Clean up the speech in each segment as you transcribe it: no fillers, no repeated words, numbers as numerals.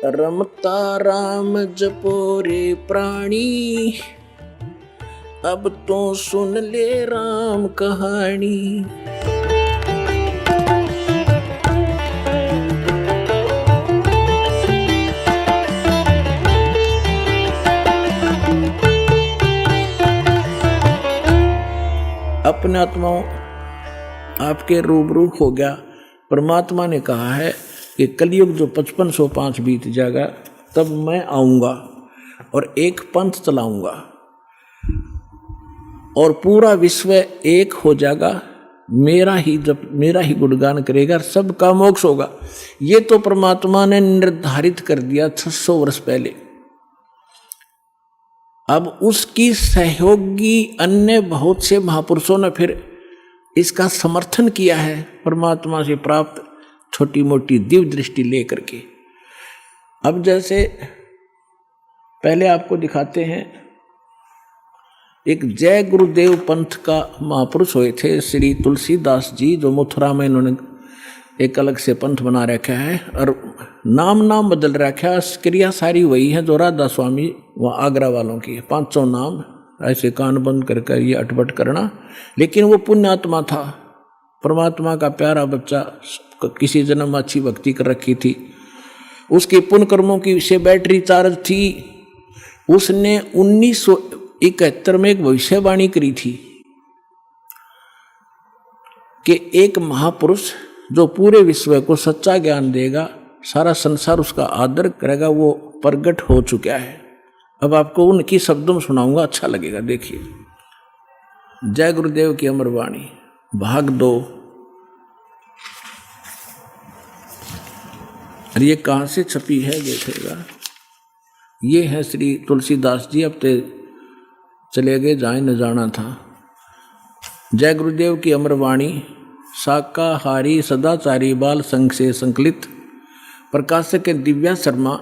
रमता राम जपो रे प्राणी, अब तो सुन ले राम कहानी। अपने आत्माओं आपके रूबरू हो गया। परमात्मा ने कहा है कि कलयुग जो 5505 बीत जाएगा तब मैं आऊंगा और एक पंथ चलाऊंगा और पूरा विश्व एक हो जाएगा, मेरा ही गुणगान करेगा, सबका मोक्ष होगा। ये तो परमात्मा ने निर्धारित कर दिया 600 वर्ष पहले। अब उसकी सहयोगी अन्य बहुत से महापुरुषों ने फिर इसका समर्थन किया है, परमात्मा से प्राप्त छोटी मोटी दिव्य दृष्टि लेकर के। अब जैसे पहले आपको दिखाते हैं, एक जय गुरुदेव पंथ का महापुरुष हुए थे श्री तुलसीदास जी, जो मथुरा में इन्होंने एक अलग से पंथ बना रखा है और नाम बदल रखा है। क्रिया सारी वही है जो राधा स्वामी व आगरा वालों की है। 500 नाम ऐसे कान बंद कर ये अटपट करना, लेकिन वो पुण्यात्मा था, परमात्मा का प्यारा बच्चा, किसी जन्म में अच्छी भक्ति कर रखी थी, उसके पुण्य कर्मों की से बैटरी चार्ज थी। उसने 1971 में एक भविष्यवाणी करी थी कि एक महापुरुष जो पूरे विश्व को सच्चा ज्ञान देगा, सारा संसार उसका आदर करेगा, वो प्रगट हो चुका है। अब आपको उनकी शब्दों में सुनाऊंगा, अच्छा लगेगा। देखिए, जय गुरुदेव की अमर वाणी, भाग 2। और ये कहाँ से छपी है देखिएगा। ये है श्री तुलसीदास जी, अब ते चले गए जाए न जाना था। जय गुरुदेव की अमर वाणी, शाकाहारी सदाचारी बाल संघ से संकलित, प्रकाशक दिव्या शर्मा,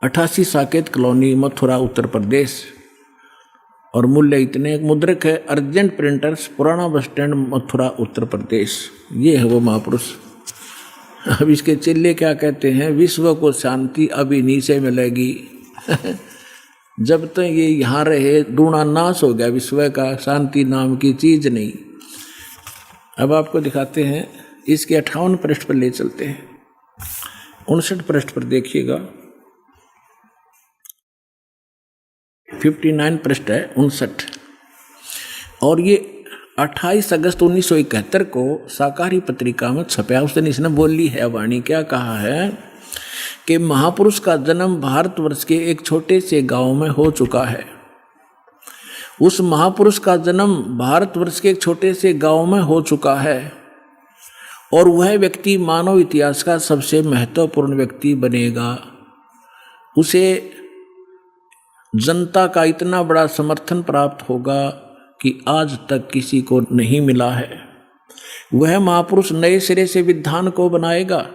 88 साकेत कॉलोनी, मथुरा, उत्तर प्रदेश। और मूल्य इतने, मुद्रक है अर्जेंट प्रिंटर्स, पुराना बस स्टैंड, मथुरा, उत्तर प्रदेश। ये है वो महापुरुष। अब इसके चेले क्या कहते हैं, विश्व को शांति अभी नीचे मिलेगी जब तक ये यहाँ रहे डूणा नाश हो गया विश्व का, शांति नाम की चीज नहीं। अब आपको दिखाते हैं, इसके 58 पृष्ठ पर ले चलते हैं। 59 पृष्ठ पर देखिएगा, 59 पृष्ठ है, 59। और ये 28 अगस्त 1971 को शाकाहारी पत्रिका में छपया। उस दिन इसने बोली है वाणी, क्या कहा है कि महापुरुष का जन्म भारतवर्ष के एक छोटे से गांव में हो चुका है। उस महापुरुष का जन्म भारतवर्ष के एक छोटे से गांव में हो चुका है और वह व्यक्ति मानव इतिहास का सबसे महत्वपूर्ण व्यक्ति बनेगा। उसे जनता का इतना बड़ा समर्थन प्राप्त होगा कि आज तक किसी को नहीं मिला है। वह महापुरुष नए सिरे से विधान को बनाएगा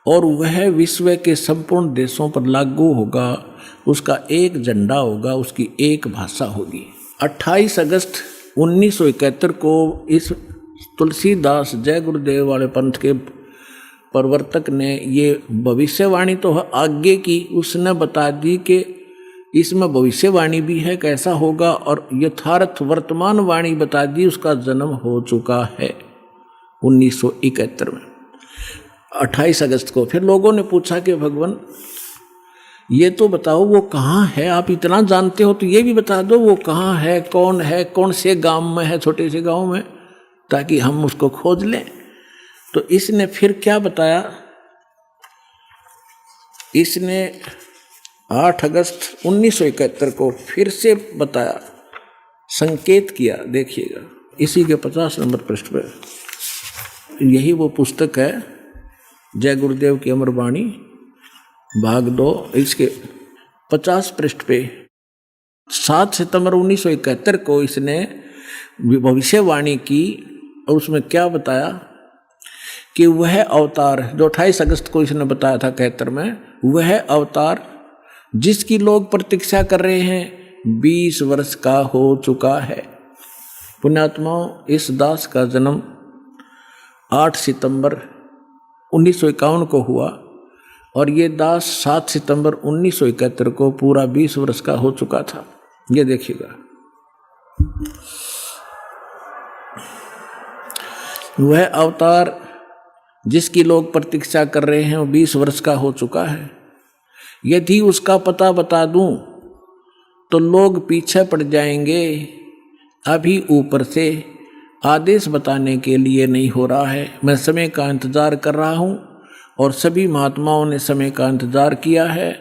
और वह विश्व के संपूर्ण देशों पर लागू होगा। उसका एक झंडा होगा, उसकी एक भाषा होगी। 28 अगस्त 1971 को इस तुलसीदास जय गुरुदेव वाले पंथ के प्रवर्तक ने ये भविष्यवाणी तो आगे की, उसने बता दी कि इसमें भविष्यवाणी भी है कैसा होगा, और यथार्थ वर्तमान वाणी बता दी, उसका जन्म हो चुका है 1971 में 28 अगस्त को। फिर लोगों ने पूछा कि भगवान ये तो बताओ वो कहाँ है, आप इतना जानते हो तो ये भी बता दो वो कहाँ है, कौन से गांव में है, छोटे से गांव में, ताकि हम उसको खोज लें। तो इसने फिर क्या बताया, इसने 8 अगस्त 1971 को फिर से बताया, संकेत किया। देखिएगा इसी के 50 नंबर पृष्ठ पर, यही वो पुस्तक है जय गुरुदेव की अमर वाणी, भाग 2। इसके 50 पृष्ठ पे 7 सितंबर 1971 को इसने भविष्यवाणी की और उसमें क्या बताया कि वह अवतार जो 28 अगस्त को इसने बताया था 71 में, वह अवतार जिसकी लोग प्रतीक्षा कर रहे हैं 20 वर्ष का हो चुका है। पुण्यात्माओं, इस दास का जन्म 8 सितंबर 1951 को हुआ और ये दास 7 सितंबर 1971 को पूरा 20 वर्ष का हो चुका था। ये देखिएगा, वह अवतार जिसकी लोग प्रतीक्षा कर रहे हैं वो 20 वर्ष का हो चुका है। यदि उसका पता बता दूं तो लोग पीछे पड़ जाएंगे। अभी ऊपर से आदेश बताने के लिए नहीं हो रहा है। मैं समय का इंतजार कर रहा हूं और सभी महात्माओं ने समय का इंतजार किया है।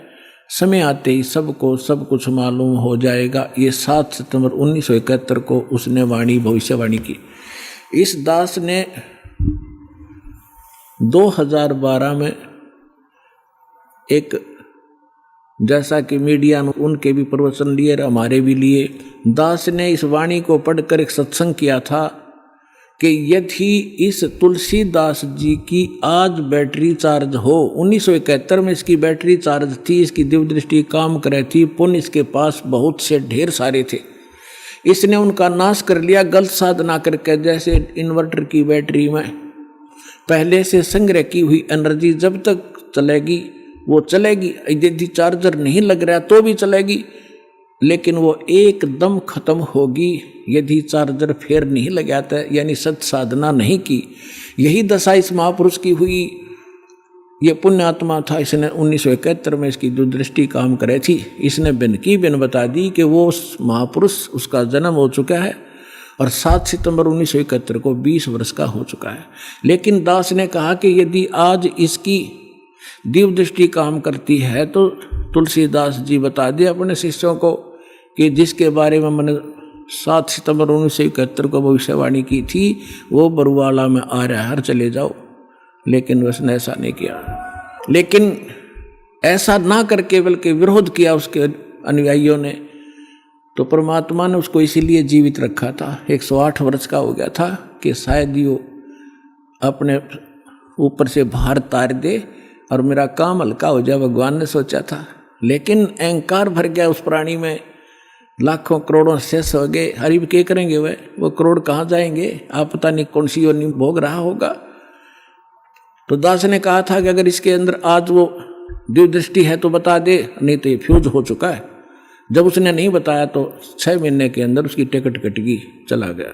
समय आते ही सबको सब कुछ मालूम हो जाएगा। ये 7 सितंबर 1971 को उसने भविष्यवाणी की। इस दास ने 2012 में एक, जैसा कि मीडिया ने उनके भी प्रवचन लिए, हमारे भी लिए, दास ने इस वाणी को पढ़कर एक सत्संग किया था कि यदि इस तुलसीदास जी की आज बैटरी चार्ज हो, 1971 में इसकी बैटरी चार्ज थी, इसकी दिव्य दृष्टि काम कर रही थी, पुण्य इसके पास बहुत से ढेर सारे थे, इसने उनका नाश कर लिया गलत साधना करके। जैसे इन्वर्टर की बैटरी में पहले से संग्रह की हुई एनर्जी जब तक चलेगी वो चलेगी, यदि चार्जर नहीं लग रहा तो भी चलेगी, लेकिन वो एकदम खत्म होगी यदि चार्जर फिर नहीं लगाता, यानी सत साधना नहीं की। यही दशा इस महापुरुष की हुई। ये पुण्यात्मा था, इसने 1971 में इसकी दूरदृष्टि काम करे थी। इसने बिन बता दी कि वो महापुरुष, उसका जन्म हो चुका है और 7 सितंबर 1971 को 20 वर्ष का हो चुका है। लेकिन दास ने कहा कि यदि आज इसकी दिव्य दृष्टि काम करती है तो तुलसीदास जी बता दे अपने शिष्यों को कि जिसके बारे में मैंने 7 सितंबर 1971 को भविष्यवाणी की थी वो बरुवाला में आ रहा है, चले जाओ। लेकिन उसने ऐसा नहीं किया। लेकिन ऐसा ना करके बल्कि विरोध किया उसके अनुयायियों ने, तो परमात्मा ने उसको इसीलिए जीवित रखा था। 108 वर्ष का हो गया था कि शायद ये अपने ऊपर से भार तार दे और मेरा काम हल्का हो जाए, भगवान ने सोचा था। लेकिन अहंकार भर गया उस प्राणी में, लाखों करोड़ों शेष हो गए। हरिब क्या करेंगे वो करोड़ कहाँ जाएंगे, आप पता नहीं कौन सी योनि भोग रहा होगा। तो दास ने कहा था कि अगर इसके अंदर आज वो दिव्य दृष्टि है तो बता दे, नहीं तो ये फ्यूज हो चुका है। जब उसने नहीं बताया तो 6 महीने के अंदर उसकी टिकट कट गई, चला गया।